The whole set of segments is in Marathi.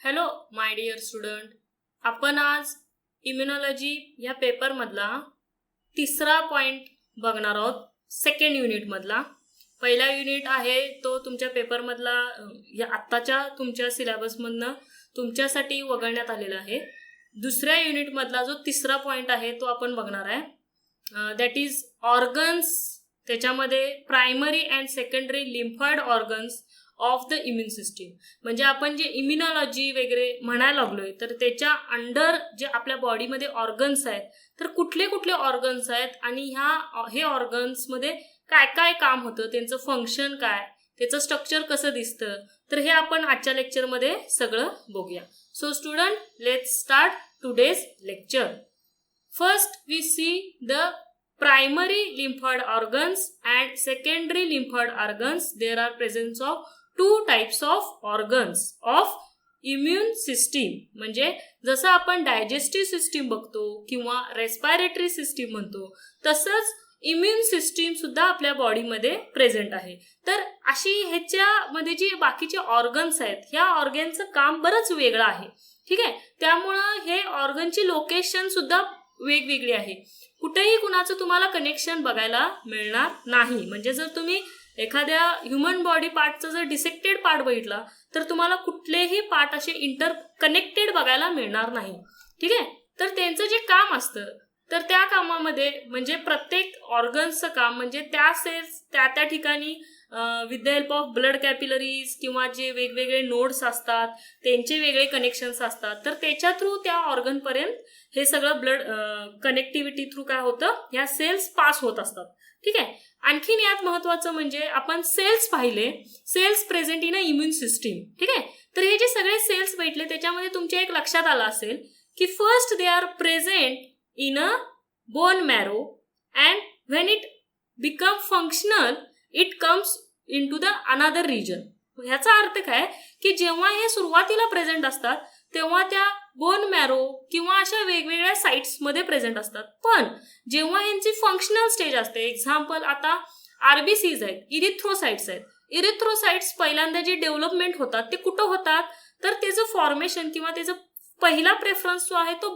हॅलो माय डिअर स्टुडंट, आपण आज इम्युनॉलॉजी या पेपरमधला तिसरा पॉईंट बघणार आहोत. सेकंड युनिटमधला पहिला युनिट आहे तो तुमच्या पेपरमधला या आत्ताच्या तुमच्या सिलेबसमधनं तुमच्यासाठी वगळण्यात आलेला आहे. दुसऱ्या युनिटमधला जो तिसरा पॉईंट आहे तो आपण बघणार आहे. That is organs. त्याच्यामध्ये primary and secondary lymphoid organs of the immune system. म्हणजे आपण जे इम्युनॉलॉजी वगैरे म्हणायला लागलोय तर त्याच्या अंडर जे आपल्या बॉडीमध्ये ऑर्गन्स आहेत तर कुठले कुठले ऑर्गन्स आहेत आणि हे ऑर्गन्समध्ये काय काय काम होतं, त्यांचं फंक्शन काय, त्याचं स्ट्रक्चर कसं दिसतं, तर हे आपण आजच्या लेक्चरमध्ये सगळं बघूया. So student, let's start today's lecture. First we see the primary lymphoid organs and secondary lymphoid organs. There are presence of two types of organs of immune system. म्हणजे जसं आपण डायजेस्टिव्ह सिस्टीम बघतो किंवा रेस्पिरेटरी सिस्टीम म्हणतो तसंच इम्युन सिस्टीम सुद्धा आपल्या बॉडीमध्ये प्रेझेंट आहे. तर अशी ह्याच्यामध्ये जी बाकीचे ऑर्गन्स आहेत ह्या ऑर्गनचं काम बरंच वेगळं आहे. ठीक आहे, त्यामुळं हे ऑर्गनची लोकेशन सुद्धा वेगवेगळी आहे. कुठेही कुणाचं तुम्हाला कनेक्शन बघायला मिळणार नाही. म्हणजे जर तुम्ही एखाद्या ह्युमन बॉडी पार्टचा जर डिसेक्टेड पार्ट बघितला तर तुम्हाला कुठलेही पार्ट असे इंटर कनेक्टेड बघायला मिळणार नाही. ठीक आहे, तर त्यांचं जे काम असतं तर त्या कामामध्ये म्हणजे प्रत्येक ऑर्गन्सचं काम म्हणजे त्या सेल्स त्या ठिकाणी with the help of blood capillaries किंवा जे वेगवेगळे नोड्स असतात त्यांचे वेगळे कनेक्शन्स असतात तर त्याच्या थ्रू त्या ऑर्गनपर्यंत हे सगळं ब्लड कनेक्टिव्हिटी थ्रू काय होतं, ह्या सेल्स पास होत असतात. ठीक आहे, आणखीन यात महत्वाचं म्हणजे आपण सेल्स पाहिले, cells present in a immune system. ठीक आहे, तर हे जे सगळे सेल्स भेटले त्याच्यामध्ये तुमच्या एक लक्षात आलं असेल की first they are present in a bone marrow and when it become functional it comes in to the another region. ह्याचा अर्थ काय की जेव्हा हे सुरुवातीला प्रेझेंट असतात तेव्हा त्या बोन मॅरो किंवा अशा वेगवेगळ्या साइट्समध्ये प्रेझेंट असतात. पण जेव्हा यांची फंक्शनल स्टेज असते, एक्झाम्पल आता आरबीसीज आहेत, इरिथ्रोसाइट्स आहेत. इरिथ्रोसाइट्स पहिल्यांदा जे डेव्हलपमेंट होतात ते कुठं होतात तर त्याचं फॉर्मेशन किंवा त्याचा पहिला प्रेफरन्स जो आहे तो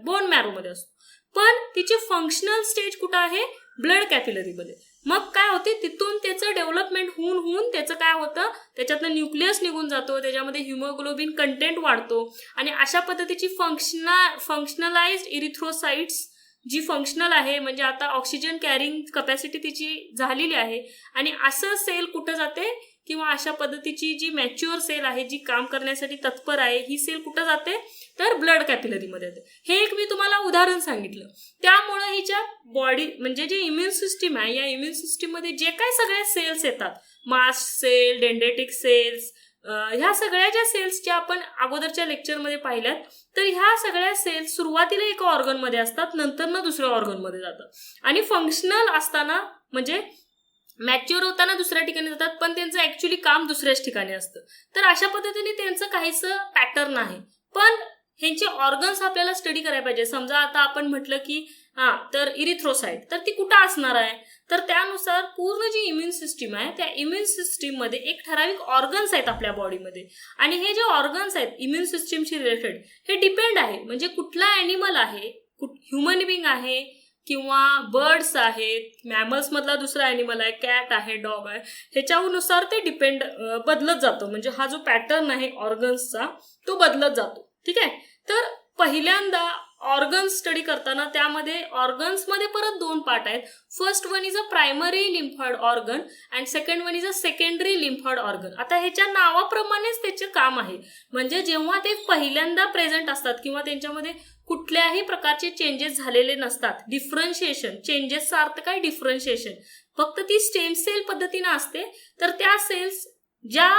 बोन मॅरोमध्ये असतो. पण तिची फंक्शनल स्टेज कुठं आहे, ब्लड कॅपिलरीमध्ये. मग काय होते, तिथून त्याचं डेव्हलपमेंट होऊन त्याचं काय होतं, त्याच्यातनं न्यूक्लियस निघून जातो, त्याच्यामध्ये हिमोग्लोबिन कंटेंट वाढतो आणि अशा पद्धतीची फंक्शनलाइज्ड इरिथ्रोसाइट्स जी फंक्शनल आहे म्हणजे आता ऑक्सिजन कॅरिंग कपॅसिटी तिची झालेली आहे आणि असं सेल कुठं जाते किंवा अशा पद्धतीची जी मॅच्युअर सेल आहे जी काम करण्यासाठी तत्पर आहे ही सेल कुठं जाते तर ब्लड कॅपिलरीमध्ये जाते. हे एक मी तुम्हाला उदाहरण सांगितलं. त्यामुळं हिच्या बॉडी म्हणजे जे इम्युन सिस्टीम आहे या इम्युन सिस्टीममध्ये जे काय सगळ्या सेल्स येतात, मास्ट सेल, डेंड्रेटिक सेल्स, ह्या सगळ्या ज्या सेल्स ज्या आपण अगोदरच्या लेक्चरमध्ये पाहिल्यात तर ह्या सगळ्या सेल्स सुरुवातीला एका ऑर्गनमध्ये असतात, नंतर दुसऱ्या ऑर्गनमध्ये जातात आणि फंक्शनल असताना म्हणजे मॅच्युअर होताना दुसऱ्या ठिकाणी जातात पण त्यांचं ऍक्च्युली काम दुसऱ्याच ठिकाणी असतं. तर अशा पद्धतीने त्यांचं काहीच पॅटर्न आहे. पण ह्यांचे ऑर्गन्स आपल्याला स्टडी करायला पाहिजे. समजा आता आपण म्हटलं की तर इरिथ्रोसाइट तर ती कुठं असणार आहे तर त्यानुसार पूर्ण जी इम्युन सिस्टीम आहे त्या इम्युन सिस्टीममध्ये एक ठराविक ऑर्गन्स आहेत आपल्या बॉडीमध्ये आणि हे जे ऑर्गन्स आहेत इम्युन सिस्टीमशी रिलेटेड हे डिपेंड आहे म्हणजे कुठला ॲनिमल आहे, ह्युमन बिंग आहे किंवा बर्ड्स आहेत, मॅमल्स मधला दुसरा ॲनिमल आहे, कॅट आहे, डॉग आहे, ह्याच्यानुसार ते बदलत जातो. म्हणजे हा जो पॅटर्न आहे ऑर्गन्सचा तो बदलत जातो. ठीक आहे, तर पहिल्यांदा ऑर्गन्स स्टडी करताना त्यामध्ये ऑर्गन्समध्ये परत दोन पार्ट आहेत. First one is a primary lymphoid organ and second one is a secondary lymphoid organ. आता ह्याच्या नावाप्रमाणेच त्याचे काम आहे. म्हणजे जेव्हा ते पहिल्यांदा प्रेझेंट असतात किंवा त्यांच्यामध्ये कुठल्याही प्रकारचे चेंजेस झालेले नसतात, डिफरन्शिएशन, चेंजेसचा अर्थ काय, डिफरन्शिएशन, फक्त ती स्टेम सेल पद्धतीने असते. तर त्या सेल्स ज्या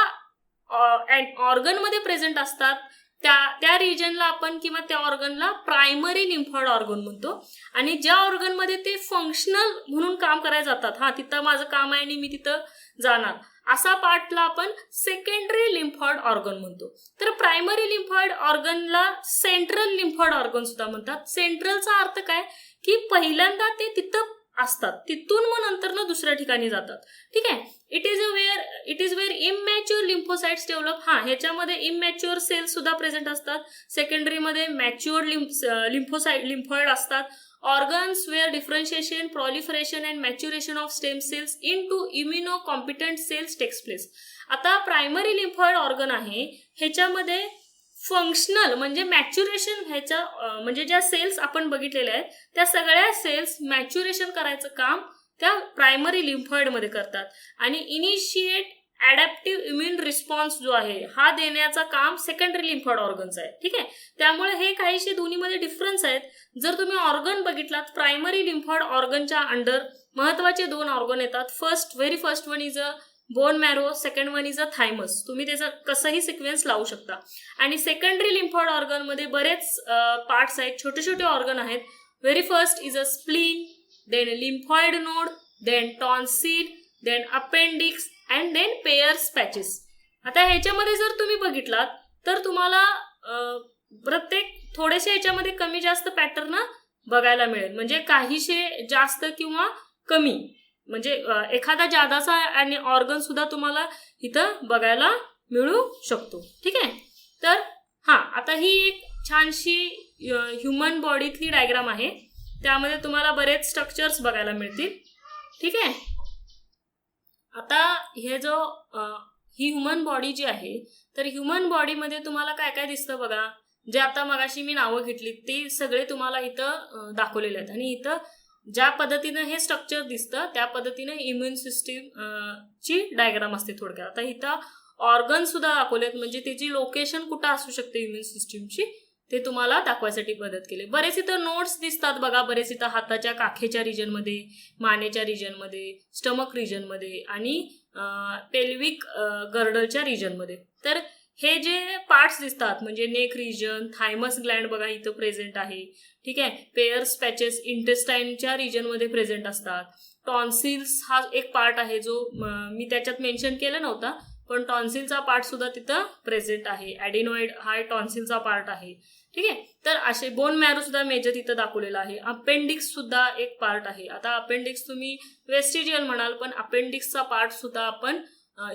ऑर्गनमध्ये प्रेझेंट असतात त्या रिजनला आपण किंवा त्या ऑर्गनला प्रायमरी लिम्फॉइड ऑर्गन म्हणतो आणि ज्या ऑर्गनमध्ये ते फंक्शनल म्हणून काम करायला जातात, तिथं माझं काम आहे आणि मी तिथं जाणार, असा पार्टला आपण सेकंडरी लिम्फॉइड ऑर्गन म्हणतो. तर प्रायमरी लिम्फॉइड ऑर्गनला सेंट्रल लिम्फॉइड ऑर्गन सुद्धा म्हणतात. सेंट्रलचा अर्थ काय की पहिल्यांदा ते तिथं असतात, तिथून मग नंतर दुसऱ्या ठिकाणी जातात. ठीक आहे, it is a where it is where immature lymphocytes develop. ह्याच्यामध्ये इमॅच्युअर सेल्स सुद्धा प्रेझेंट असतात. सेकंडरीमध्ये मॅच्युअर लिम्फॉइड असतात. Organs where differentiation, proliferation and maturation of stem cells into immunocompetent cells takes place. आता प्रायमरी लिम्फॉइड ऑर्गन आहे, ह्याच्यामध्ये फंक्शनल म्हणजे मॅच्युरेशन ह्याच्या म्हणजे ज्या सेल्स आपण बघितलेल्या आहेत त्या सगळ्या सेल्स मॅच्युरेशन करायचं काम त्या प्रायमरी लिम्फॉइडमध्ये करतात. आणि इनिशिएट ॲडॅप्टिव्ह इम्युन रिस्पॉन्स जो आहे हा देण्याचं काम सेकंडरी लिम्फॉइड ऑर्गनचं आहे. ठीक आहे, त्यामुळे हे काहीशे दोन्हीमध्ये डिफरन्स आहेत. जर तुम्ही ऑर्गन बघितलात, प्रायमरी लिम्फॉइड ऑर्गनच्या अंडर महत्वाचे 2 ऑर्गन येतात. Very first one is a bone marrow, second one is a thymus. तुम्ही त्याचा कसंही सिक्वेन्स लावू शकता. आणि सेकंडरी लिम्फॉइड ऑर्गनमध्ये बरेच पार्ट्स आहेत, छोटे छोटे ऑर्गन आहेत. Very first is a spleen, then lymphoid node, then tonsil, then appendix and then Peyer's patches. आता ह्याच्यामध्ये जर तुम्ही बघितलात तर तुम्हाला प्रत्येक थोडेसे ह्याच्यामध्ये कमी जास्त पॅटर्न बघायला मिळेल. म्हणजे काहीशे जास्त किंवा कमी, म्हणजे एखादा जादाचा आणि ऑर्गन सुद्धा तुम्हाला इथं बघायला मिळू शकतो. ठीक आहे, तर आता ही एक छानशी ह्युमन बॉडीतली डायग्राम आहे. त्यामध्ये तुम्हाला बरेच स्ट्रक्चर्स बघायला मिळतील. ठीक आहे, आता हे ही ह्युमन बॉडी जी आहे, तर ह्युमन बॉडीमध्ये तुम्हाला काय काय दिसतं बघा. जे आता मगाशी मी नावं घेतली ते सगळे तुम्हाला इथं दाखवलेले आहेत. आणि इथं ज्या पद्धतीनं हे स्ट्रक्चर दिसतं त्या पद्धतीनं इम्युन सिस्टीम ची डायग्राम असते थोडक्यात. आता इथं ऑर्गन सुद्धा दाखवलेत, म्हणजे त्याची लोकेशन कुठं असू शकते इम्युन सिस्टीमची ते तुम्हाला दाखवायसाठी मदत केली. बरेच इथं नोट्स दिसतात बघा. बरेच इथं हाताच्या काखेच्या रिजनमध्ये, मानेच्या रिजनमध्ये, स्टमक रिजनमध्ये आणि पेल्विक गर्डलच्या रिजनमध्ये. तर हे जे पार्ट्स दिसतात म्हणजे नेक रिजन, थायमस ग्लँड बघा इथं प्रेझेंट आहे. ठीक आहे, पेयर्स पॅचेस इंटेस्टाईनच्या रिजनमध्ये प्रेझेंट असतात. टॉन्सिल्स हा एक पार्ट आहे जो मी त्याच्यात मेन्शन केला नव्हता, पण टॉन्सिलचा पार्ट सुद्धा तिथं प्रेझेंट आहे. ॲडिनॉइड हा टॉन्सिलचा पार्ट आहे. ठीक आहे, तर असे बोन मॅरो सुद्धा मेजर इथं दाखवलेला आहे. अपेंडिक्स सुद्धा एक पार्ट आहे. आता अपेंडिक्स तुम्ही वेस्टिजियल म्हणाल, पण अपेंडिक्सचा पार्ट सुद्धा आपण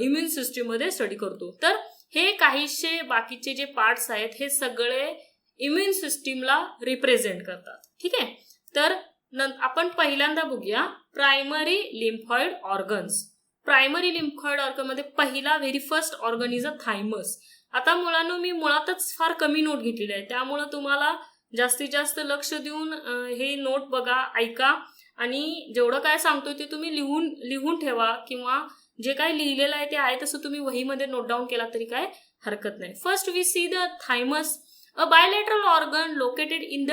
इम्युन सिस्टीममध्ये स्टडी करतो. तर हे काहीशे बाकीचे जे पार्ट्स आहेत हे सगळे इम्युन सिस्टीमला रिप्रेझेंट करतात. ठीक आहे, तर आपण पहिल्यांदा बघूया primary lymphoid organs. Primary lymphoid ऑर्गनमध्ये पहिला very first organ is a thymus. आता मुलांनो मी मुळातच फार कमी नोट घेतलेली आहे, त्यामुळं तुम्हाला जास्तीत जास्त लक्ष देऊन हे नोट बघा, ऐका आणि जेवढं काय सांगतोय ते तुम्ही लिहून ठेवा किंवा जे काय लिहिलेलं आहे ते आहे तसं तुम्ही वहीमध्ये नोट डाऊन केला तरी काय हरकत नाही. First we see the thymus, a bilateral organ located in the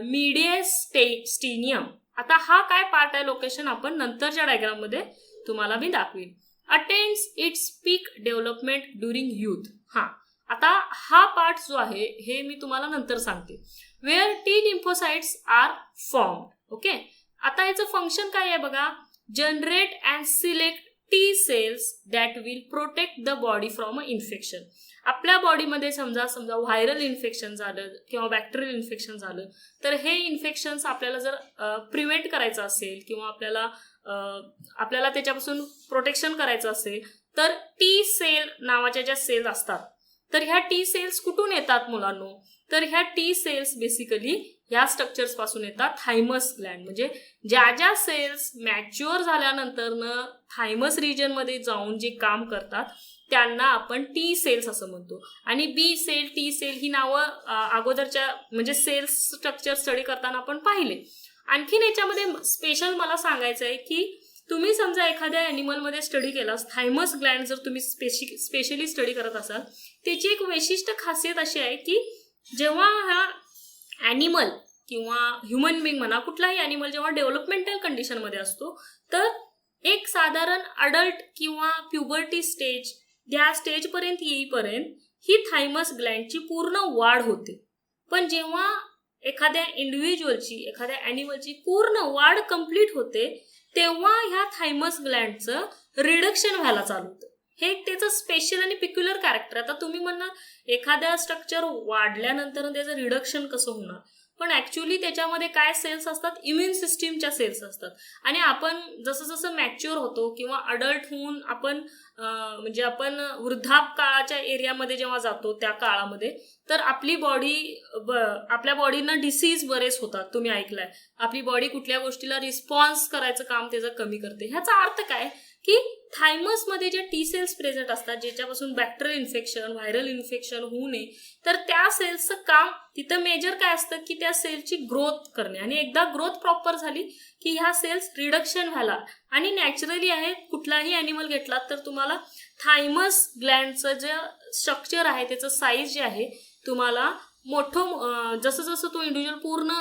mediastinum. आता हा काय पार्ट आहे लोकेशन आपण नंतरच्या डायग्राम मध्ये तुम्हाला मी दाखवीन. Attains its peak development during youth. आता हा पार्ट जो आहे हे मी तुम्हाला नंतर सांगते. Where T lymphocytes are form. Okay, आता याचं फंक्शन काय आहे बघा. Generate and select T cells that will protect the body from a infection. आपल्या बॉडीमध्ये समजा व्हायरल इन्फेक्शन झालं किंवा बॅक्टेरियल इन्फेक्शन झालं तर हे इन्फेक्शन्स आपल्याला जर प्रिव्हेंट करायचं असेल किंवा आपल्याला त्याच्यापासून प्रोटेक्शन करायचं असेल तर टी सेल नावाच्या ज्या सेल्स असतात तर ह्या टी सेल्स कुठून येतात मुलांनो. तर ह्या टी सेल्स बेसिकली ह्या स्ट्रक्चर्स पासून येतात. थायमस ग्लँड म्हणजे ज्या सेल्स मॅच्युअर झाल्यानंतरनं थायमस रिजनमध्ये जाऊन जे काम करतात त्यांना आपण टी सेल्स असं म्हणतो. आणि बी सेल, टी सेल ही नावं अगोदरच्या म्हणजे सेल्स स्ट्रक्चर स्टडी करताना आपण पाहिले. आणखीन याच्यामध्ये स्पेशल मला सांगायचं आहे की तुम्ही समजा एखाद्या ॲनिमलमध्ये स्टडी केला, थायमस ग्लँड जर तुम्ही स्पेशली स्टडी करत असाल, त्याची एक वैशिष्ट्य खासियत अशी आहे की जेव्हा हा ॲनिमल किंवा ह्युमन बिंग म्हणा कुठलाही ॲनिमल जेव्हा डेव्हलपमेंटल कंडिशनमध्ये असतो तर एक साधारण अडल्ट किंवा प्युबर्टी स्टेज त्या स्टेजपर्यंत येईपर्यंत ही थायमस ग्लँडची पूर्ण वाढ होते. पण जेव्हा एखाद्या इंडिव्हिज्युअलची एखाद्या ॲनिमलची पूर्ण वाढ कंप्लीट होते तेव्हा ह्या थायमस ग्लँडचं रिडक्शन व्हायला चालू होतं. हे एक त्याचं स्पेशल आणि पिक्युलर कॅरेक्टर. आता तुम्ही म्हणणार एखाद्या स्ट्रक्चर वाढल्यानंतर त्याचं रिडक्शन कसं होणार, पण ऍक्च्युअली त्याच्यामध्ये काय सेल्स असतात, इम्युन सिस्टीमच्या सेल्स असतात. आणि आपण जसं जसं मॅच्युअर होतो किंवा अडल्ट होऊन आपण म्हणजे आपण वृद्धापकाळाच्या एरियामध्ये जेव्हा जातो त्या काळामध्ये, तर आपली बॉडी आपल्या बॉडीनं डिसीज बरेच होतात. तुम्ही ऐकलंय, आपली बॉडी कुठल्या गोष्टीला रिस्पॉन्स करायचं काम त्याचं कमी करते. ह्याचा अर्थ काय की थायमसमध्ये जे टी सेल्स प्रेझेंट असतात, ज्याच्यापासून बॅक्टेरियल इन्फेक्शन, व्हायरल इन्फेक्शन होऊ नये, तर त्या सेल्सचं काम तिथं मेजर काय असतं की त्या सेलची ग्रोथ करणे. आणि एकदा ग्रोथ प्रॉपर झाली की ह्या सेल्स रिडक्शन व्हायला, आणि नॅचरली आहे कुठलाही ॲनिमल घेतलात तर तुम्हाला थायमस ग्लँडचं जे स्ट्रक्चर आहे त्याचं साईज जे आहे तुम्हाला मोठं, जसं जसं तो इंडिव्हिज्युअल पूर्ण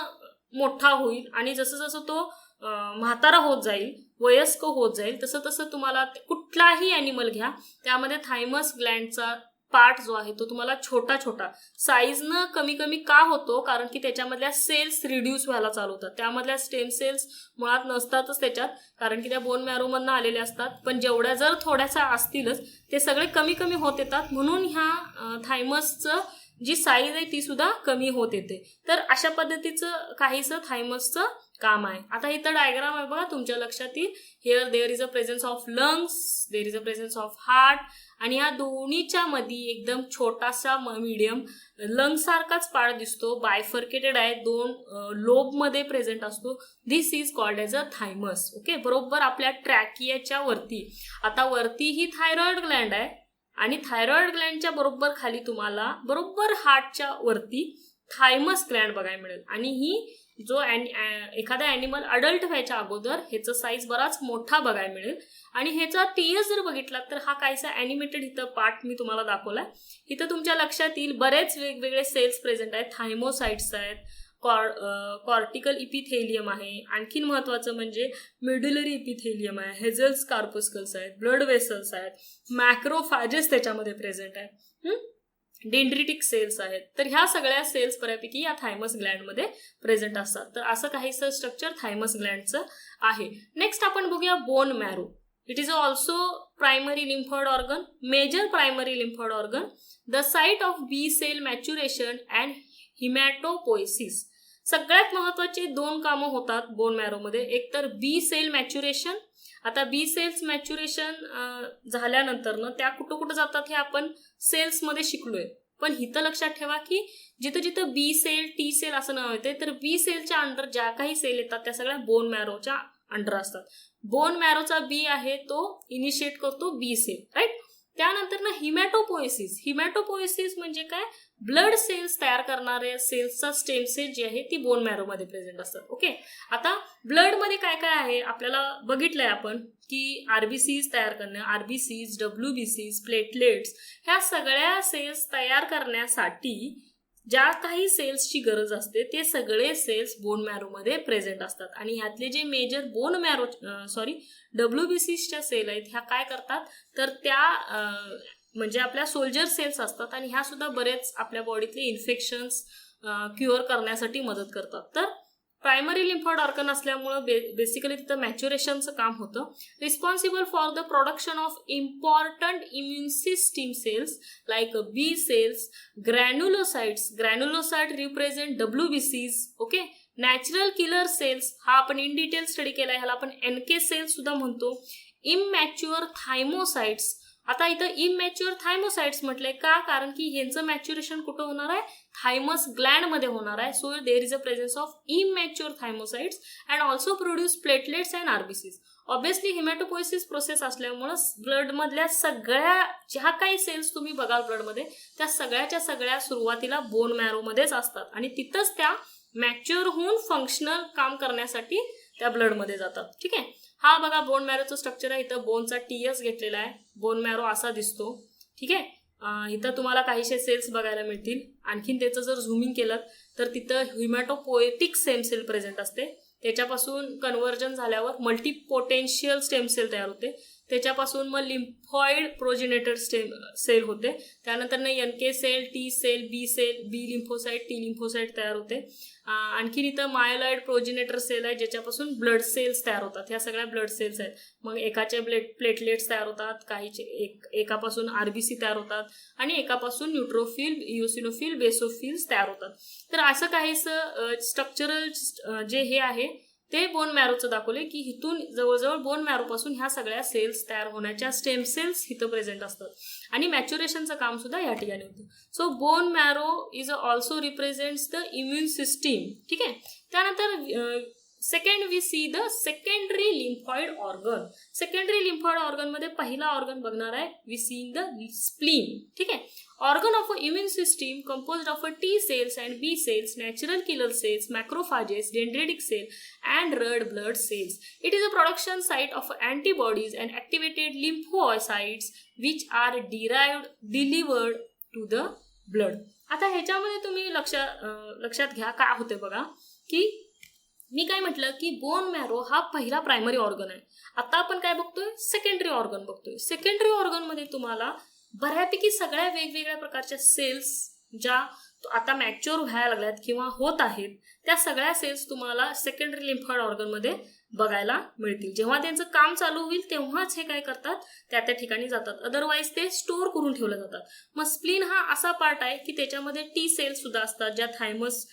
मोठा होईल आणि जसं जसं तो म्हातारा होत जाईल, वयस्क होत जाईल, तसं तसं तुम्हाला कुठलाही ॲनिमल घ्या त्यामध्ये थायमस ग्लँडचा पार्ट जो आहे तो तुम्हाला छोटा छोटा साईजनं कमी कमी का होतो, कारण की त्याच्यामधल्या सेल्स रिड्यूस व्हायला चालू होतात. त्यामधल्या स्टेम सेल्स मुळात नसतातच त्याच्यात, कारण की त्या बोन मॅरोमधनं आलेल्या असतात. पण जेवढ्या जर थोड्याशा असतीलच ते सगळे कमी कमी होत येतात, म्हणून ह्या थायमसचं जी साईज आहे ती सुद्धा कमी होत येते. तर अशा पद्धतीचं काहीसं थायमसचं काम आहे. आता इथं डायग्राम आहे बघा, तुमच्या लक्षात येईल. Here there is a presence of lungs, there is a presence of heart, आणि या दोन्हीच्या मध्ये एकदम छोटासा मीडियम लंग सारखाच पार्ट दिसतो, बायफर्केटेड आहे, 2 लोब मध्ये प्रेझेंट असतो. This is called as a thymus. Okay, बरोबर आपल्या ट्रॅकियाच्या वरती. आता वरती ही थायरॉइड ग्लँड आहे आणि थायरॉइड ग्लँडच्या बरोबर खाली तुम्हाला बरोबर हार्टच्या वरती थायमस ग्लँड बघायला मिळेल. आणि ही जो एखादा ॲनिमल अडल्ट व्हायच्या अगोदर ह्याचं साईज बराच मोठा बघायला मिळेल. आणि ह्याचा टीएस जर बघितला तर हा काहीसा ॲनिमेटेड इथं पार्ट मी तुम्हाला दाखवलाय. इथं तुमच्या लक्षात येईल बरेच वेगवेगळे सेल्स प्रेझेंट आहेत, थायमोसाइट्स आहेत, कॉर्टिकल इपिथेलियम आहे, आणखीन महत्वाचं म्हणजे मेड्युलरी इपिथेलियम आहे, हेझल्स कार्पस्कल्स आहेत, ब्लड वेसल्स आहेत, मॅक्रोफॅजेस त्याच्यामध्ये प्रेझेंट आहेत, डेंड्रिटिक सेल्स आहेत. तर ह्या सगळ्या सेल्स बऱ्यापैकी या थायमस ग्लँडमध्ये प्रेझेंट असतात. तर असं काहीसं स्ट्रक्चर थायमस ग्लँडचं आहे. नेक्स्ट आपण बघूया bone marrow. It is also primary lymphoid organ, major primary lymphoid organ, the site of B cell maturation and haematopoiesis. सगळ्यात महत्वाचे 2 कामं होतात बोन मॅरोमध्ये. एक तर बी सेल मॅच्युरेशन. आता बी सेल्स मॅच्युरेशन झाल्यानंतर ना त्या कुठं कुठं जातात हे आपण सेल्समध्ये शिकलोय. पण इथं लक्षात ठेवा की जिथं जिथं बी सेल, टी सेल असं नाव येते, तर बी सेलच्या अंडर ज्या काही सेल येतात त्या सगळ्या बोन मॅरोच्या अंडर असतात. बोन मॅरोचा बी आहे तो इनिशिएट करतो बी सेल, राईट. त्यानंतर ना हिमॅटोपोएसिस. हिमॅटोपोएसिस म्हणजे काय, ब्लड सेल्स तयार करणारे सेल्सचा स्टेम सेल जी आहे ती बोन मॅरोमध्ये प्रेझेंट असतात. ओके, आता ब्लडमध्ये काय काय आहे आपल्याला बघितलंय आपण की आरबीसीज तयार करणे, आरबीसीज, डब्ल्यूबीसीज, प्लेटलेट्स, ह्या सगळ्या सेल्स तयार करण्यासाठी ज्या काही सेल्सची गरज असते ते सगळे सेल्स बोन मॅरोमध्ये प्रेझेंट असतात. आणि ह्यातले जे मेजर बोन मॅरो डब्ल्यूबीसीच्या सेल आहेत ह्या काय करतात, तर त्या म्हणजे आपल्या सोल्जर सेल्स असतात आणि ह्या सुद्धा बरेच आपल्या बॉडीतले इन्फेक्शन्स क्युअर करण्यासाठी मदत करतात. तर प्रायमरी लिम्फॉइड ऑर्गन असल्यामुळं बेसिकली तिथं मॅच्युरेशनचं काम होतं. Responsible for the production of important immune system cells like B cells, granulocytes. Granulocyte represent डब्ल्यूबीसीज. ओके, नॅचरल किलर सेल्स हा आपण इन डिटेल स्टडी केला, ह्याला आपण एनके सेल्स सुद्धा म्हणतो. इमॅच्युअर थायमोसाइट्स. आता इथं इमॅच्युअर थायमोसाइट्स म्हटलंय का, कारण की ह्यांचं मॅच्युरेशन कुठं होणार आहे, थायमस ग्लँड मध्ये होणार आहे. So there is a presence of immature thymocytes and also produce platelets and RBCs. Obviously haematopoiesis process असल्यामुळे ब्लडमधल्या सगळ्या ज्या काही सेल्स तुम्ही बघाल ब्लडमध्ये त्या सगळ्याच्या सगळ्या सुरुवातीला बोन मॅरोमध्येच असतात आणि तिथंच त्या मॅच्युअर होऊन फंक्शनल काम करण्यासाठी त्या ब्लडमध्ये जातात. ठीक आहे, हा बघा बोन मॅरोचं स्ट्रक्चर आहे. इथं बोनचा टीएस घेतलेला आहे. बोन मॅरो असा दिसतो. ठीक आहे, इथं तुम्हाला काहीशे सेल्स बघायला मिळतील. आणखीन त्याचं जर झूमिंग केलं तर तिथं हिमॅटोपोएटिक स्टेम सेल प्रेझेंट असते. त्याच्यापासून कन्व्हर्जन झाल्यावर मल्टीपोटेन्शियल स्टेम सेल तयार होते. त्याच्यापासून मग लिम्फॉइड प्रोजेनेटर सेल होते, त्यानंतर NK सेल, टी सेल, बी सेल, बी लिम्फोसाइट, टी लिम्फोसाइट तयार होते. आणखीन इथं मायोलॉइड प्रोजेनेटर सेल आहे ज्याच्यापासून ब्लड सेल्स तयार होतात. ह्या सगळ्या ब्लड सेल्स आहेत. मग एकाचे प्लेटलेट्स तयार होतात, काहीचे एकापासून RBC तयार होतात आणि एकापासून न्यूट्रोफिल, इओसिनोफिल, बेसोफिल्स तयार होतात. तर असं काहीसं स्ट्रक्चरल जे हे आहे ते बोन मॅरोचं दाखवले की इथून जवळजवळ बोन मॅरोपासून ह्या सगळ्या सेल्स तयार होण्याच्या स्टेम सेल्स इथं प्रेझेंट असतात आणि मॅच्युरेशनचं काम सुद्धा या ठिकाणी होतं. So bone marrow is also represents the immune system. ठीक आहे. त्यानंतर second we see the secondary lymphoid organ. Secondary lymphoid organ मध्ये पहिला ऑर्गन बघणार आहे वी सी द स्प्लीन. ठीक आहे. Organ of a immune system composed of a T cells and B cells, natural killer cells, macrophages, dendritic cell, and red blood cells. It is a production site of antibodies and activated lymphocytes which are delivered to the blood. आता ह्याच्यामध्ये तुम्ही लक्षात घ्या काय होते बघा की मी काय म्हटलं की बोन मॅरो हा पहिला प्रायमरी ऑर्गन आहे. आता आपण काय बघतोय, सेकंडरी ऑर्गन बघतोय. सेकंडरी ऑर्गन मध्ये तुम्हाला बऱ्यापैकी सगळ्या वेगवेगळ्या प्रकारच्या सेल्स ज्या आता मॅच्युअर व्हायला लागल्यात किंवा होत आहेत त्या सगळ्या सेल्स तुम्हाला सेकंडरी लिम्फॉइड ऑर्गन मध्ये बघायला मिळतील. जेव्हा त्यांचं काम चालू होईल तेव्हाच हे काय करतात त्या ठिकाणी जातात, अदरवाईज ते स्टोअर करून ठेवले जातात. मग स्प्लीन हा असा पार्ट आहे की त्याच्यामध्ये टी सेल्स सुद्धा असतात ज्या थायमस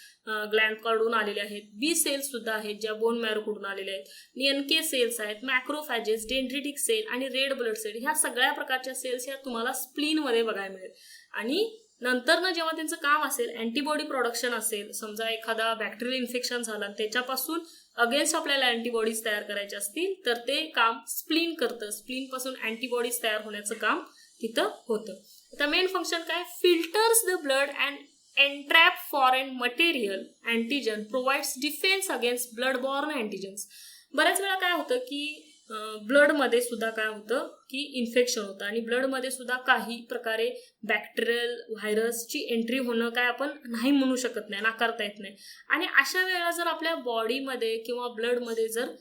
ग्लँड कडून आलेले आहेत, बी सेल्स सुद्धा आहेत ज्या बोन मॅरो कडून आलेले आहेत, NK सेल्स आहेत, मॅक्रोफॅजेस, डेंड्रिटिक सेल आणि रेड ब्लड सेल ह्या सगळ्या प्रकारच्या सेल्स ह्या तुम्हाला स्प्लीन मध्ये बघायला मिळेल. आणि नंतर ना जेव्हा त्यांचं काम असेल, अँटीबॉडी प्रोडक्शन असेल, समजा एखादा बॅक्टेरियल इन्फेक्शन झाला त्याच्यापासून अगेन्स्ट आपल्याला अँटीबॉडीज तयार करायचे असतील तर ते काम स्प्लीन करतं. स्प्लीन पासून अँटीबॉडीज तयार होण्याचं काम तिथं होतं. आता मेन फंक्शन काय, filters the blood and entrap foreign material antigen provides defense against blood-borne antigens. बऱ्याच वेळा काय होतं की ब्लडमध्ये सुद्धा काय होतं की इन्फेक्शन होतं आणि ब्लडमध्ये सुद्धा काही प्रकारे बॅक्टेरियल व्हायरसची एंट्री होणं काय आपण नाही म्हणू शकत नाही, नाकारता येत नाही. आणि अशा वेळेला जर आपल्या बॉडीमध्ये किंवा ब्लडमध्ये जर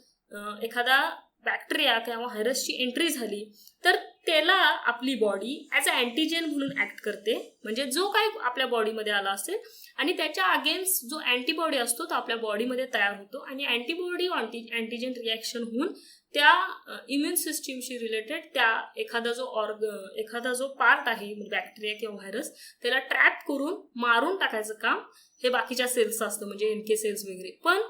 एखादा बॅक्टेरिया किंवा व्हायरसची एंट्री झाली तर त्याला आपली बॉडी ॲज अ अँटीजेन म्हणून ऍक्ट करते. म्हणजे जो काय आपल्या बॉडीमध्ये आला असेल आणि त्याच्या अगेन्स्ट जो अँटीबॉडी असतो तो आपल्या बॉडीमध्ये तयार होतो आणि अँटीबॉडी अँटीजेन रिॲक्शन होऊन त्या इम्युन सिस्टीमशी रिलेटेड त्या एखादा जो पार्ट आहे बॅक्टेरिया किंवा व्हायरस त्याला ट्रॅप करून मारून टाकायचं काम हे बाकीच्या सेल्सचं असतं, म्हणजे NK सेल्स वगैरे. पण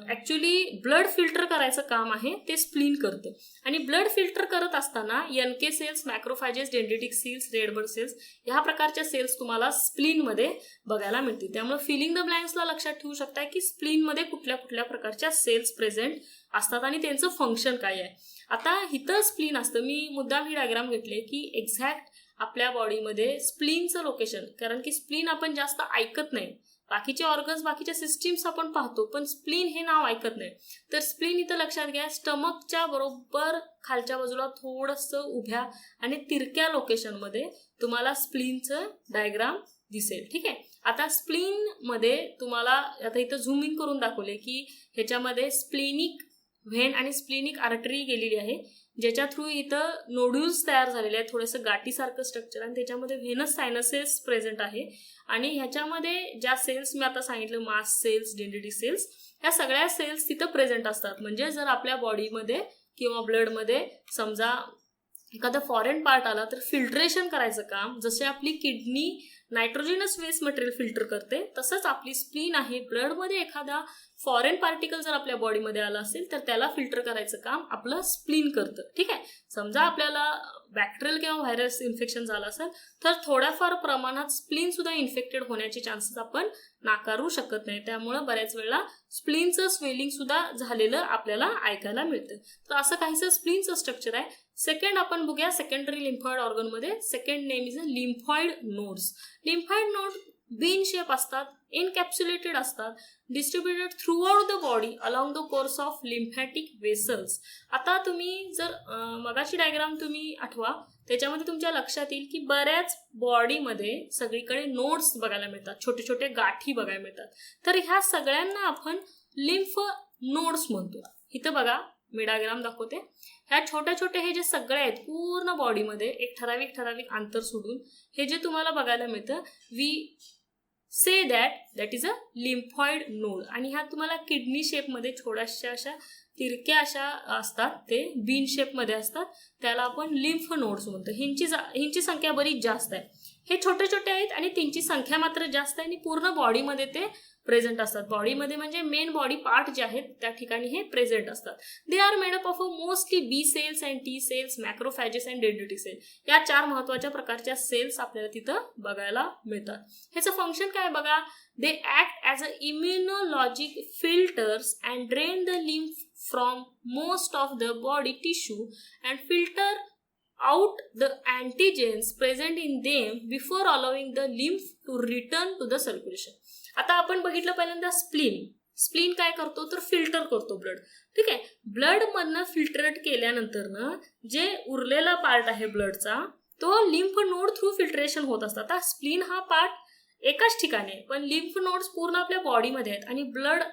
ऍक्च्युली ब्लड फिल्टर करायचं काम आहे ते स्प्लीन करतं. आणि ब्लड फिल्टर करत असताना NK cells, macrophages, dendritic cells, red blood cells ह्या प्रकारच्या सेल्स तुम्हाला स्प्लीन मध्ये बघायला मिळतील. त्यामुळे फिलिंग द ब्लँक्सला लक्षात ठेवू शकताय की स्प्लीन मध्ये कुठल्या कुठल्या प्रकारच्या सेल्स प्रेझेंट असतात आणि त्यांचं फंक्शन काय आहे. आता इथं स्प्लीन असतं, मी मुद्दाम ही डायग्राम घेतले की एक्झॅक्ट आपल्या बॉडीमध्ये स्प्लीनचं लोकेशन, कारण की स्प्लीन आपण जास्त ऐकत नाही, बाकीचे ऑर्गन्स बाकीच्या सिस्टीम्स आपण पाहतो पण स्प्लीन हे नाव ऐकत नाही. तर स्प्लीन इथं लक्षात घ्या, स्टमकच्या बरोबर खालच्या बाजूला थोडंसं उभ्या आणि तिरक्या लोकेशनमध्ये तुम्हाला स्प्लीनचं डायग्राम दिसेल. ठीक आहे. आता स्प्लीन मध्ये तुम्हाला आता इथं झूमिंग करून दाखवले की ह्याच्यामध्ये स्प्लिनिक व्हेन आणि स्प्लिनिक आर्टरी गेलेली आहे ज्याच्या थ्रू इथं नोड्यूल्स तयार झालेले आहेत, थोडंसं गाठीसारखं स्ट्रक्चर, आणि त्याच्यामध्ये व्हेनस सायनसेस प्रेझेंट आहे. आणि ह्याच्यामध्ये ज्या सेल्स मी आता सांगितलं, मास सेल्स, डेंड्रिटिक सेल्स, ह्या सगळ्या सेल्स तिथं प्रेझेंट असतात. म्हणजे जर आपल्या बॉडीमध्ये किंवा ब्लडमध्ये समजा एखादा फॉरेन पार्ट आला तर फिल्ट्रेशन करायचं काम, जसे आपली kidney nitrogenous waste material filter करते तसंच आपली स्प्लीन आहे, ब्लडमध्ये एखादा फॉरेन पार्टिकल जर आपल्या बॉडीमध्ये आला असेल तर त्याला फिल्टर करायचं काम आपलं स्प्लीन करतं. ठीक आहे. समजा आपल्याला बॅक्टेरियल किंवा व्हायरस इन्फेक्शन झालं असेल तर थोड्याफार प्रमाणात स्प्लीन सुद्धा इन्फेक्टेड होण्याचे चान्सेस आपण नाकारू शकत नाही. त्यामुळे बऱ्याच वेळेला स्प्लीनचं स्वेलिंग सुद्धा झालेलं आपल्याला ऐकायला मिळतं. तर असं काहीसं स्प्लीनचं स्ट्रक्चर आहे. सेकंड आपण बघूया सेकंडरी लिम्फॉइड ऑर्गनमध्ये. Second name is lymphoid nodes. Lymphoid node bean shape असतात, इनकॅप्सुलेटेड असतात, distributed throughout the body along the course of lymphatic vessels. आता तुम्ही जर मगाची डायग्राम तुम्ही आठवा, त्याच्यामध्ये तुमच्या लक्षात येईल की बऱ्याच बॉडीमध्ये सगळीकडे नोड्स बघायला मिळतात, छोटे छोटे गाठी बघायला मिळतात. तर ह्या सगळ्यांना आपण लिम्फ नोड्स म्हणतो. इथं बघा मी डायग्राम दाखवते. ह्या छोट्या छोट्या हे जे सगळे आहेत पूर्ण बॉडीमध्ये एक ठराविक अंतर सोडून हे जे तुम्हाला बघायला मिळतं, we say that is a lymphoid node. आणि ह्या तुम्हाला किडनी शेपमध्ये छोट्याशा अशा तिरक्या अशा असतात, ते बीन शेपमध्ये असतात, त्याला आपण लिम्फ नोड्स म्हणतो. ह्यांची संख्या बरीच जास्त आहे. हे छोटे छोटे आहेत आणि त्यांची संख्या मात्र जास्त आहे आणि पूर्ण बॉडीमध्ये ते प्रेझेंट असतात. बॉडीमध्ये म्हणजे मेन बॉडी पार्ट जे आहेत त्या ठिकाणी हे प्रेझेंट असतात. They are made up of mostly B cells and T cells, macrophages and dendritic cell. या 4 महत्वाच्या प्रकारच्या सेल्स आपल्याला तिथं बघायला मिळतात. ह्याचं फंक्शन काय बघा, they act as a immunologic filters and drain the lymph from most of the body tissue and filter out the antigens present in them before allowing the lymph to return to the circulation. आता आपण बघितलं पहिल्यांदा स्प्लीन काय करतो तर फिल्टर करतो ब्लड. ठीक आहे, ब्लड मधनं फिल्टरेट केल्यानंतर ना जे उरलेला पार्ट आहे ब्लडचा तो लिम्फ नोड थ्रू फिल्ट्रेशन होत असतात. आता स्प्लीन हा पार्ट एकाच ठिकाणी आहे पण लिम्फ नोड्स पूर्ण आपल्या बॉडीमध्ये आहेत आणि ब्लड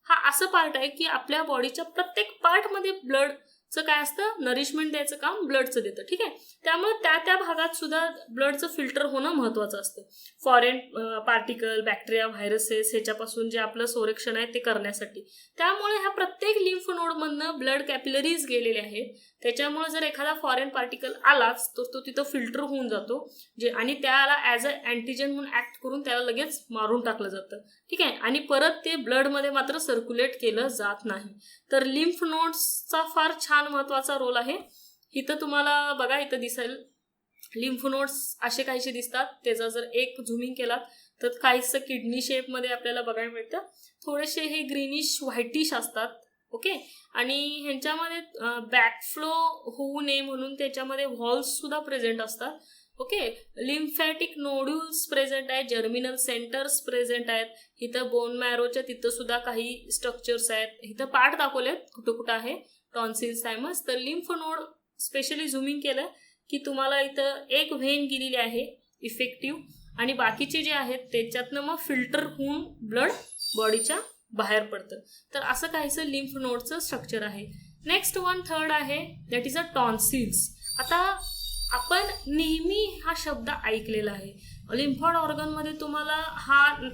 हा असं पार्ट आहे की आपल्या बॉडीच्या प्रत्येक पार्टमध्ये ब्लडचं काय असतं, नरिशमेंट द्यायचं काम ब्लडचं देतं. ठीक आहे, त्यामुळे त्या भागात सुद्धा ब्लडचं फिल्टर होणं महत्वाचं असतं. फॉरेन पार्टिकल, बॅक्टेरिया, व्हायरसेस ह्याच्यापासून जे आपलं संरक्षण आहे ते करण्यासाठी. त्यामुळे ह्या प्रत्येक लिम्फ नोडमधनं ब्लड कॅपिलरीज गेलेले आहेत. त्याच्यामुळे जर एखादा फॉरेन पार्टिकल आलाच तर तो तिथं फिल्टर होऊन जातो जे आणि त्याला ॲज अ अँटीजन म्हणून ऍक्ट करून त्याला लगेच मारून टाकलं जातं. ठीक आहे, आणि परत ते ब्लडमध्ये मात्र सर्क्युलेट केलं जात नाही. तर लिम्फ नोड्सचा फार छान महत्वाचा रोल आहे. इथं तुम्हाला बघा, इथं दिसेल लिम्फ नोड्स असे काहीसे दिसतात. त्याचा जर एक झूमिंग केलात तर काहीसं किडनी शेपमध्ये आपल्याला बघायला मिळतं. थोडेसे हे ग्रीनिश व्हाईटिश असतात. ओके, आणि ह्यांच्यामध्ये बॅकफ्लो होऊ नये म्हणून त्याच्यामध्ये व्हॉल्स सुद्धा प्रेझेंट असतात. ओके, लिम्फॅटिक नोड्यूल्स प्रेझेंट आहेत, जर्मिनल सेंटर्स प्रेझेंट आहेत. इथं बोन मॅरोच्या तिथं सुद्धा काही स्ट्रक्चर्स आहेत. इथं पार्ट दाखवलेत कुठं कुठं आहे, टॉन्सिल्स, थायमस. तर लिम्फ नोड स्पेशली झूमिंग केलं की तुम्हाला इथं एक व्हेन गेलेली आहे इफेक्टिव्ह आणि बाकीचे जे आहेत त्याच्यातनं मग फिल्टर होऊन ब्लड बॉडीच्या बाहेर पडतं. तर असं काहीसं लिम्फ नोडचं स्ट्रक्चर आहे. नेक्स्ट वन थर्ड आहे, दॅट इज अ टॉन्सिल्स. आता आपण नेहमी हा शब्द ऐकलेला आहे. लिम्फॉइड ऑर्गनमध्ये तुम्हाला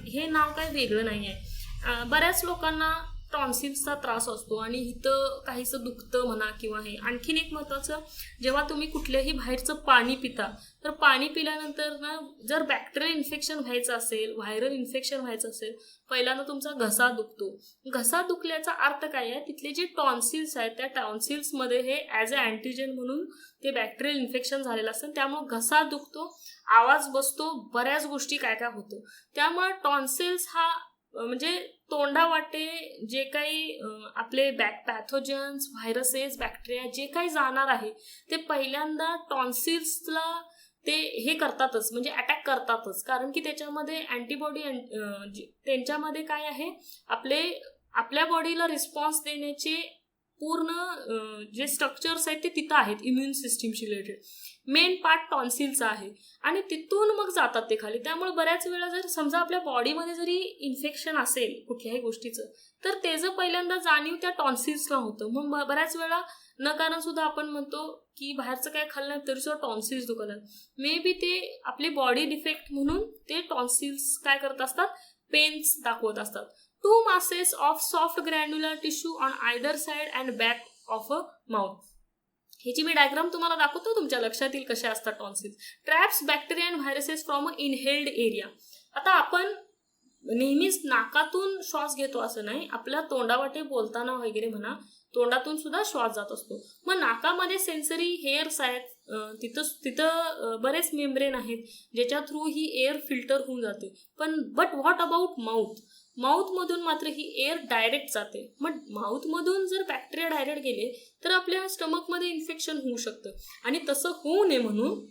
हे नाव काही वेगळं नाही आहे. बऱ्याच लोकांना टॉन्सिल्सचा त्रास असतो आणि इथं काहीसं दुखतं म्हणा किंवा हे. आणखीन एक महत्त्वाचं, जेव्हा तुम्ही कुठल्याही बाहेरचं पाणी पिता तर पाणी पिल्यानंतर ना जर बॅक्टेरियल इन्फेक्शन व्हायचं असेल, व्हायरल इन्फेक्शन व्हायचं असेल, पहिल्यांदा तुमचा घसा दुखतो. घसा दुखल्याचा अर्थ काय आहे, तिथले जे टॉन्सिल्स आहेत त्या टॉन्सिल्समध्ये हे ॲज अ अँटीजेन म्हणून ते बॅक्टेरियल इन्फेक्शन झालेलं असतं. त्यामुळे घसा दुखतो, आवाज बसतो, बऱ्याच गोष्टी काय काय होतं. त्यामुळे टॉन्सिल्स हा म्हणजे तोंडावाटे जे काही आपले पॅथोजन्स, व्हायरसेस, बॅक्टेरिया जे काही जाणार आहे ते पहिल्यांदा टॉन्सिल्सला ते हे करतातच, म्हणजे अटॅक करतातच. कारण की त्याच्यामध्ये अँटीबॉडी त्यांच्यामध्ये काय आहे, आपल्या बॉडीला रिस्पॉन्स देण्याचे पूर्ण जे स्ट्रक्चर्स आहेत ते तिथं आहेत. इम्युन सिस्टीमशी रिलेटेड मेन पार्ट टॉन्सिलचा आहे आणि तिथून मग जातात ते खाली. त्यामुळे बऱ्याच वेळा जर समजा आपल्या बॉडीमध्ये जरी इन्फेक्शन असेल कुठल्याही गोष्टीचं तर त्याचं पहिल्यांदा जाणीव त्या टॉन्सिल्सला होतं. मग बऱ्याच वेळा न कारण सुद्धा आपण म्हणतो की बाहेरचं काय खाल्लं नाही तरी सुद्धा टॉन्सिल्स दुखतात. मे बी ते आपली बॉडी डिफेक्ट म्हणून ते टॉन्सिल्स काय करत असतात, पेन्स दाखवत असतात. 2 masses of soft granular tissue on either side and back of a mouth. ह्याची मी डायग्राम तुम्हाला दाखवतो, तुमच्या लक्षात येईल कशा असतात tonsils. Traps bacteria and viruses from a inhaled area. आता आपण नेहमीच नाकातून श्वास घेतो असं नाही, आपल्या तोंडावाटे बोलताना वगैरे म्हणा तोंडातून सुद्धा श्वास जात असतो. मग नाकामध्ये सेन्सरी हेअर्स आहेत, तिथं बरेच मेम्ब्रेन आहेत ज्याच्या थ्रू ही एअर फिल्टर होऊन जाते. पण बट व्हॉट अबाउट माउथमधून मात्र ही एअर डायरेक्ट जाते. मग माउथमधून जर बॅक्टेरिया डायरेक्ट गेले तर आपल्या स्टमकमध्ये इन्फेक्शन होऊ शकतं आणि तसं होऊ नये म्हणून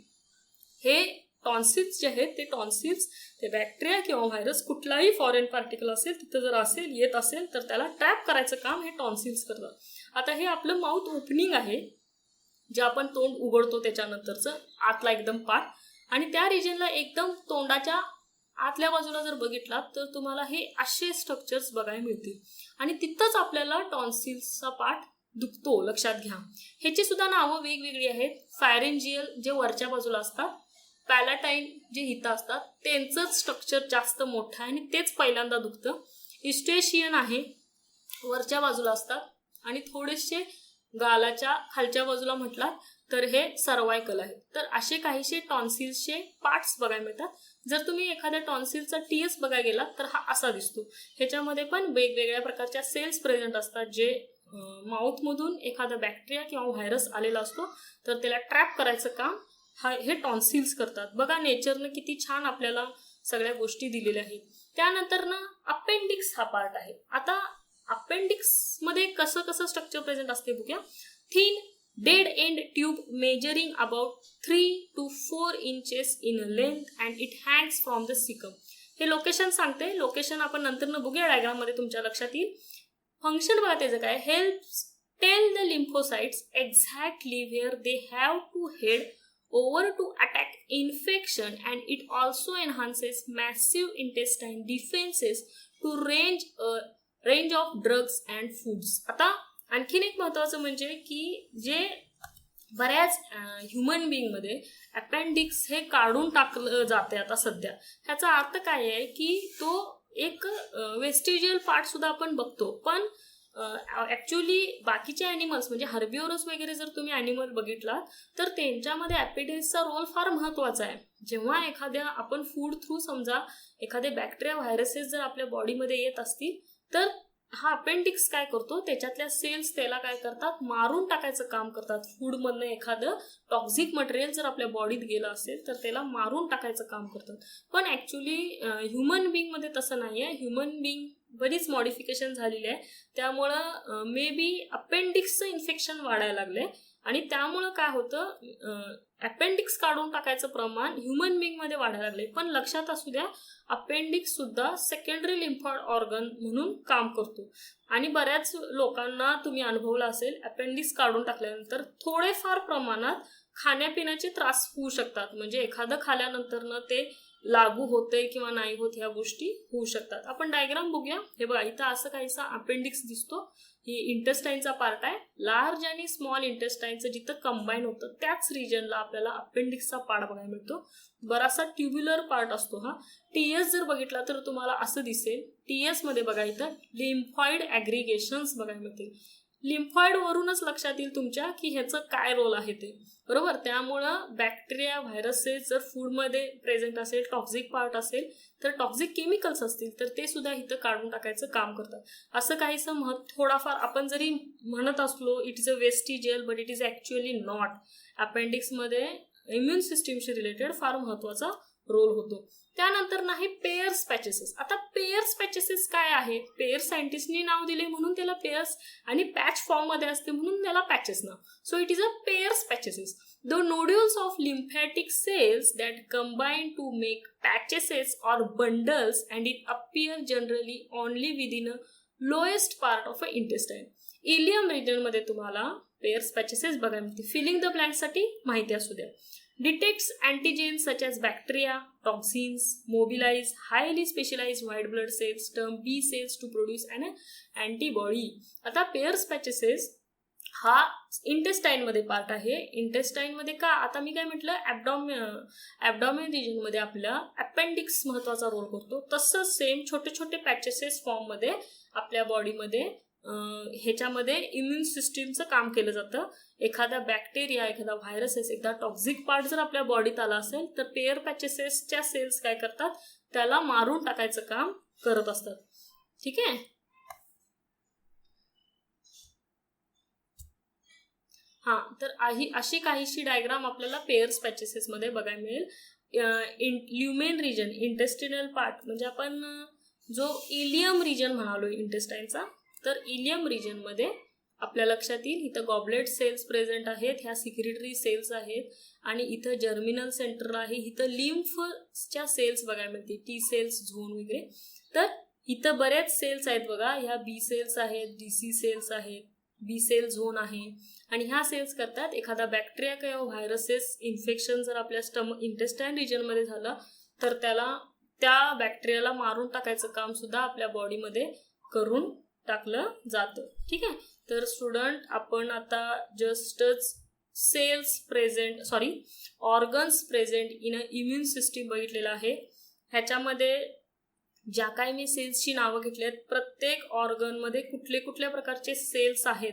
हे टॉन्सिल्स जे आहेत ते टॉन्सिल्स ते बॅक्टेरिया किंवा व्हायरस कुठलाही फॉरेन पार्टिकल असेल तिथं जर येत असेल तर त्याला ट्रॅप करायचं काम हे टॉन्सिल्स करतात. आता हे आपलं माउथ ओपनिंग आहे जे आपण तोंड उघडतो त्याच्यानंतरचं आतला एकदम पार्ट आणि त्या रिजनला एकदम तोंडाच्या आतल्या बाजूला जर बघितलात तर तुम्हाला हे असे स्ट्रक्चर्स बघायला मिळतील आणि तिथंच आपल्याला टॉन्सिल्सचा पार्ट दुखतो, लक्षात घ्या. ह्याची सुद्धा नावं वेगवेगळी आहेत. फायरेंजियल जे वरच्या बाजूला असतात, पॅलाटाईन जे हिथं असतात, त्यांचंच स्ट्रक्चर जास्त मोठं आहे आणि तेच पहिल्यांदा दुखतं. इस्टेशियन आहे, वरच्या बाजूला असतात आणि थोडेसे गालाच्या खालच्या बाजूला म्हटलात तर हे सर्वायकल आहे. तर असे काहीसे टॉन्सिल्सचे पार्ट्स बघायला मिळतात. जर तुम्ही एखाद्या टॉन्सिलचा टीएस बघायला गेलात तर हा असा दिसतो. ह्याच्यामध्ये पण वेगवेगळ्या प्रकारच्या सेल्स प्रेझेंट असतात जे माउथमधून एखादा बॅक्टेरिया किंवा व्हायरस आलेला असतो तर त्याला ट्रॅप करायचं काम हे टॉन्सिल्स करतात. बघा नेचरनं किती छान आपल्याला सगळ्या गोष्टी दिलेल्या आहेत. त्यानंतर ना अपेंडिक्स हा पार्ट आहे. आता अपेंडिक्स मध्ये कसं कसं स्ट्रक्चर प्रेझेंट असते बघूया. Thin dead end tube measuring about 3 to 4 inches in length and it hangs from the cecum. हे लोकेशन सांगते. लोकेशन आपण नंतर न बघूया डायग्राम मध्ये, तुमच्या लक्षात येईल. फंक्शन बघा त्याचं काय. Helps tell the lymphocytes exactly where they have to head over to attack infection and it also enhances massive intestine defenses to range of drugs and foods. आता आणखीन एक महत्वाचं म्हणजे की जे बऱ्याच ह्युमन बिंग मध्ये अपेंडिक्स हे काढून टाकलं जाते आता सध्या. ह्याचा अर्थ काय आहे की तो एक वेस्टिजियल पार्ट सुद्धा आपण बघतो, पण ऍक्च्युअली बाकीचे ॲनिमल्स म्हणजे हर्बिओरस वगैरे जर तुम्ही ॲनिमल बघितला तर त्यांच्यामध्ये अपेंडिक्सचा रोल फार महत्वाचा आहे. जेव्हा एखाद्या आपण फूड थ्रू समजा एखादे बॅक्टेरिया व्हायरसेस जर आपल्या बॉडीमध्ये येत असतील तर हा अपेंडिक्स काय करतो, त्याच्यातल्या सेल्स त्याला काय करतात, मारून टाकायचं काम करतात. फूडमधनं एखादं टॉक्झिक मटेरियल जर आपल्या बॉडीत गेलं असेल तर त्याला मारून टाकायचं काम करतात. पण ऍक्च्युली ह्युमन बिंग मध्ये तसं नाही आहे. ह्युमन बिंग बरीच मॉडिफिकेशन झालेली आहे, त्यामुळं मे बी अपेंडिक्सचं इन्फेक्शन वाढायला लागलंय आणि त्यामुळं काय होतं, अपेंडिक्स काढून टाकायचं प्रमाण ह्युमन बिंग मध्ये वाढायला लागले. पण लक्षात असू द्या, अपेंडिक्स सुद्धा सेकंडरी लिम्फॉइड ऑर्गन म्हणून काम करतो आणि बऱ्याच लोकांना तुम्ही अनुभवला असेल अपेंडिक्स काढून टाकल्यानंतर थोडेफार प्रमाणात खाण्यापिण्याचे त्रास होऊ शकतात. म्हणजे एखादं खाल्यानंतर ते लागू होते किंवा नाही होत ह्या गोष्टी होऊ शकतात. आपण डायग्राम बघूया. हे बघा इथं असं काहीसा अपेंडिक्स दिसतो. ही इंटेस्टाईनचा पार्ट आहे. लार्ज आणि स्मॉल इंटेस्टाईनचं जिथं कंबाईन होतं त्याच रिजनला आपल्याला अपेंडिक्सचा पार्ट बघायला मिळतो. बराचसा ट्युब्युलर पार्ट असतो हा. टीएस जर बघितला तर तुम्हाला असं दिसेल. टीएस मध्ये बघा इथं लिम्फॉइड ॲग्रिगेशन्स बघायला मिळतील. लिम्फॉइड वरूनच लक्षात येईल तुमच्या की ह्याचं काय रोल आहे ते, बरोबर. त्यामुळं बॅक्टेरिया व्हायरसेस जर फूडमध्ये प्रेझेंट असेल, टॉक्झिक पार्ट असेल तर टॉक्झिक केमिकल्स असतील तर ते सुद्धा इथं काढून टाकायचं काम करतात. असं काहीसं थोडाफार आपण जरी म्हणत असलो it is a vestigial but it is actually not. अपेंडिक्समध्ये इम्युन सिस्टीमशी रिलेटेड फार महत्वाचा रोल होतो. त्यानंतर नाही पेयर्स पॅचेसेस. आता पेयर्स पॅचेसेस काय आहे, पेयर सायंटिस्टनी नाव दिले म्हणून त्याला पेयर्स आणि पॅच फॉर्म मध्ये असते म्हणून त्याला पॅचेस नाव. So it is a Peyer's patcheses. The nodules of lymphatic cells that combine to make patches or bundles and it appear generally only within a lowest part of a intestine. Ileum region मध्ये तुम्हाला पेयर्स पॅचेसेस बघायला मिळते. फिलिंग द ब्लँक साठी माहिती असू द्या. Detects antigens such as bacteria, toxins, mobilize highly specialized white blood cells termed B cells to produce an antibody. आता पेयर्स पॅचेसेस हा इंटेस्टाईन मध्ये पार्ट आहे. इंटेस्टाईन मध्ये का, आता मी काय म्हटलं ॲब्डॉमेन रिजन मध्ये आपल्या अपेंडिक्स महत्वाचा रोल करतो. तसंच सेम छोटे छोटे पॅचेसेस फॉर्म मध्ये आपल्या बॉडीमध्ये ह्याच्यामध्ये इम्युन सिस्टीमचं काम केलं जातं. एखादा बॅक्टेरिया, एखादा व्हायरसेस, एखादा टॉक्झिक पार्ट जर आपल्या बॉडीत आला असेल तर पेयर पॅचेसेसच्या सेल्स काय करतात, त्याला मारून टाकायचं काम करत असतात. ठीक आहे. हा, तर अशी काहीशी डायग्राम आपल्याला पेयर्स पॅचेसेस मध्ये बघायला मिळेल. ल्युमेन रिजन, इंटेस्टिनल पार्ट म्हणजे आपण जो इलियम रिजन म्हणालो इंटेस्टाईनचा, तर इलियम रिजन मध्ये आपल्या लक्षात येईल इथं गॉबलेट सेल्स प्रेझेंट आहेत, ह्या सिक्रेटरी सेल्स आहेत आणि इथं जर्मिनल सेंटर आहे. इथं लिम्फच्या सेल्स बघायला मिळते, टी सेल्स, झोन वगैरे. तर इथं बरेच सेल्स आहेत बघा. ह्या बी सेल्स आहेत, डीसी सेल्स आहेत, बी सेल झोन आहे आणि ह्या सेल्स करतात एखादा बॅक्टेरिया किंवा व्हायरसेस इन्फेक्शन जर आपल्या इंटेस्टाईन रिजन मध्ये झालं तर त्या बॅक्टेरियाला मारून टाकायचं काम सुद्धा आपल्या बॉडीमध्ये करून टाकलं जातं. ठीक आहे. तर स्टुडंट आपण आता जस्टच organs present in a immune system बघितलेला आहे. ह्याच्यामध्ये ज्या काही मी सेल्सची नावं घेतली आहेत, प्रत्येक ऑर्गनमध्ये कुठले कुठल्या प्रकारचे सेल्स आहेत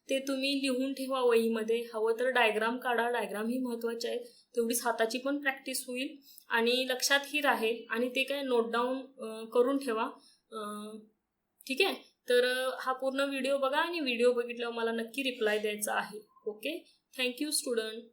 ते तुम्ही लिहून ठेवा वहीमध्ये. हवं तर डायग्राम काढा, डायग्राम ही महत्त्वाचे आहेत. तेवढीच हाताची पण प्रॅक्टिस होईल आणि लक्षातही राहील आणि ते काय नोट डाऊन करून ठेवा. ठीक आहे. तर हा पूर्ण व्हिडिओ बघा आणि व्हिडिओ बघितल्यावर मला नक्की रिप्लाय द्यायचा आहे. Okay, thank you student.